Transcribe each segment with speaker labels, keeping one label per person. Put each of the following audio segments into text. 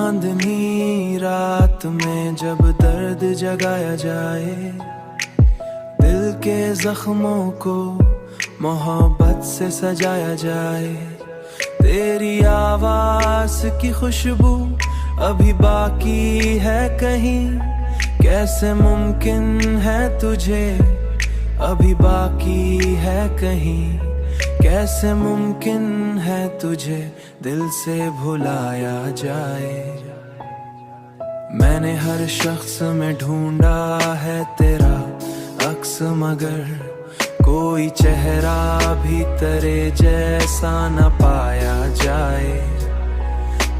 Speaker 1: चांदनी रात में जब दर्द जगाया जाए, दिल के जख्मों को मोहब्बत से सजाया जाए। तेरी आवाज की खुशबू अभी बाकी है कहीं, कैसे मुमकिन है तुझे अभी बाकी है कहीं, कैसे मुमकिन है तुझे दिल से भुलाया जाए। मैंने हर शख्स में ढूंढा है तेरा अक्स, मगर कोई चेहरा भी तेरे जैसा न पाया जाए।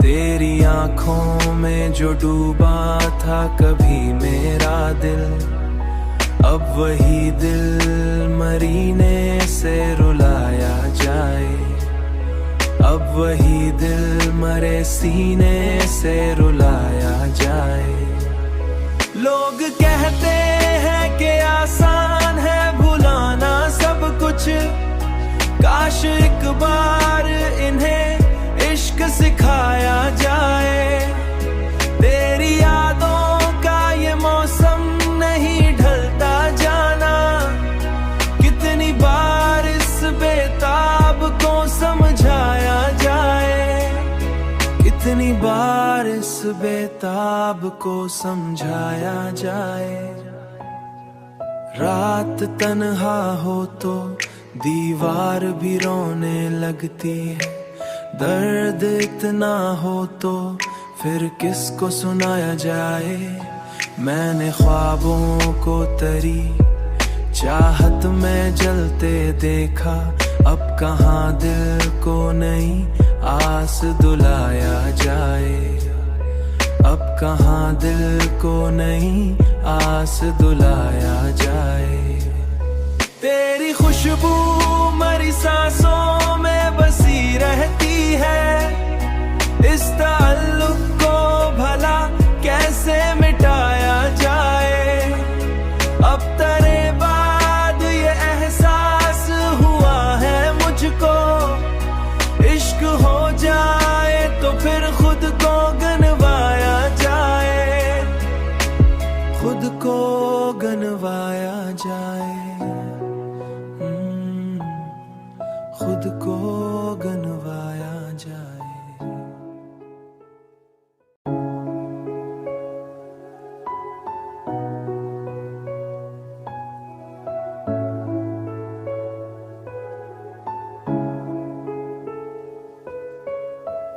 Speaker 1: तेरी आंखों में जो डूबा था कभी मेरा दिल, अब वही दिल मरीने से रुलाया जाए। अब वही दिल मरे सीने से रुलाया जाए। लोग कहते हैं कि आसान है भुलाना सब कुछ, काश एक बार इन्हें इश्क सिखाया जाए। तेरी यादों का ये मौसम नहीं ढलता जाना, कितनी बार इस बेताब को समझाया जाए, कितनी बार इस बेताब को समझाया जाए। रात तन्हा हो तो दीवार भी रोने लगती है, दर्द इतना हो तो फिर किसको सुनाया जाए। मैंने ख्वाबों को तेरी चाहत में जलते देखा, अब कहाँ दिल को नई आस दुलाया जाए। अब कहाँ दिल को नई आस दुलाया जाए। तेरी खुशबू मरी सांसों में बसी रहती है, इस ताल्लुक को भला कैसे मिटाया जाए। अब तेरे बाद ये एहसास हुआ है मुझको, इश्क हो जाए तो फिर खुद को गनवाया जाए, खुद को गनवाया जाए, खुद को गनवाया जाए।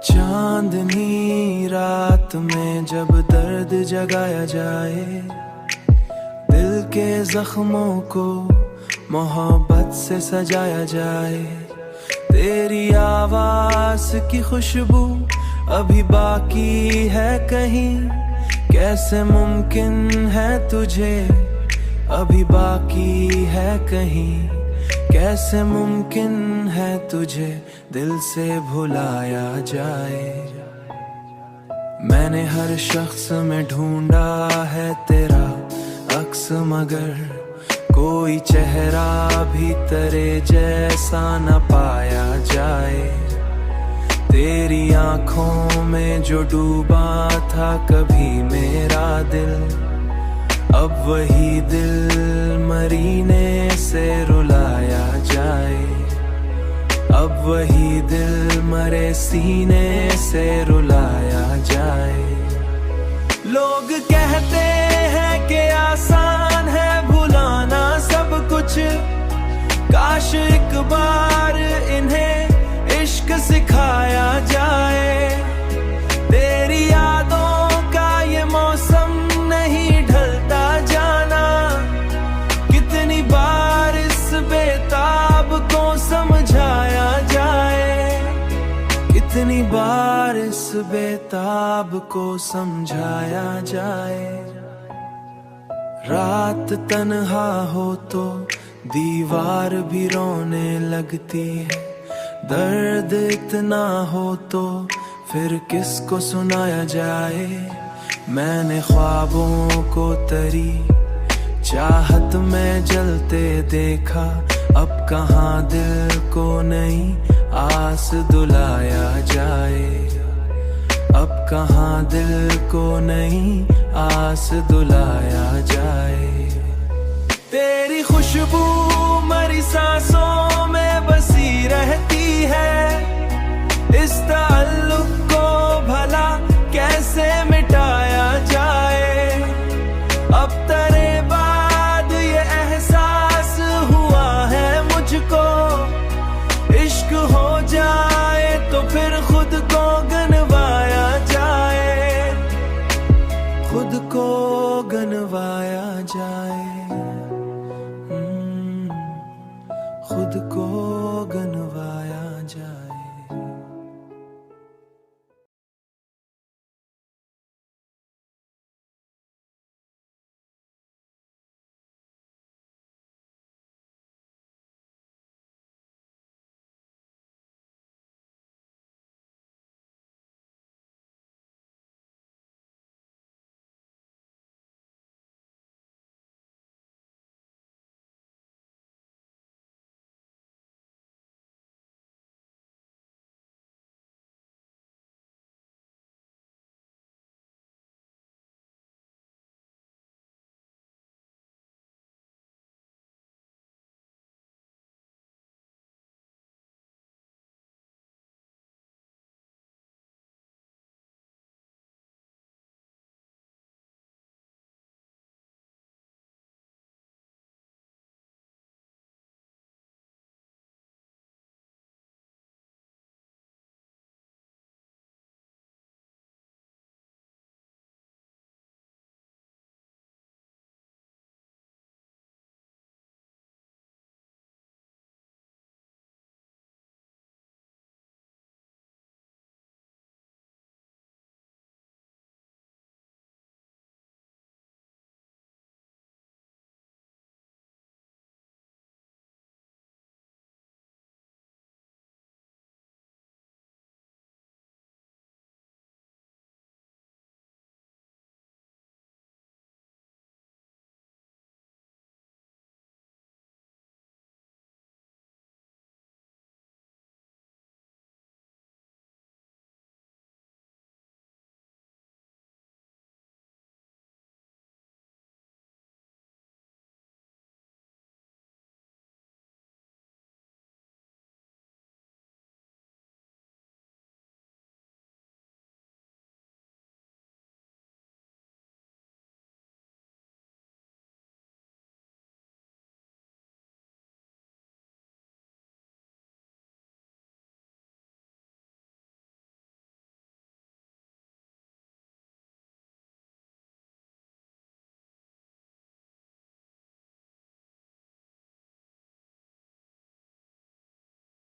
Speaker 1: चांदनी रात में जब दर्द जगाया जाए, दिल के जख्मों को मोहब्बत से सजाया जाए। तेरी आवाज की खुशबू अभी बाकी है कहीं, कैसे मुमकिन है तुझे अभी बाकी है कहीं, कैसे मुमकिन है तुझे दिल से भुलाया जाए। मैंने हर शख्स में ढूंढा है तेरा अक्स, मगर कोई चेहरा भी तेरे जैसा न पाया जाए। तेरी आंखों में जो डूबा था कभी मेरा दिल, अब वही दिल मरीने से रुलाया जाए। अब वही दिल मरे सीने से रुलाया जाए। लोग कहते हैं कि आसान है भुलाना सब कुछ, काश एक बार इन्हें इश्क सिखाया जाए। तेरी यादों का ये मौसम नहीं ढलता जाना, कितनी बार इस बेताब को समझाया जाए, कितनी बार इस बेताब को समझाया जाए। रात तन्हा हो तो दीवार भी रोने लगती है, दर्द इतना हो तो फिर किसको सुनाया जाए। मैंने ख्वाबों को तेरी चाहत में जलते देखा, अब कहाँ दिल को नई आस दुलाया जाए। अब कहाँ दिल को नहीं आस दुलाया जाए। तेरी खुशबू मरी सांसों में बसी रहती है, इस ताल्लुक को भला कैसे मिटाया जाए। अब तेरे बाद ये एहसास हुआ है मुझको, इश्क हो जाए तो फिर खुद को गनवाया जाए, खुद को गनवाया जाए, खुद को गनवाया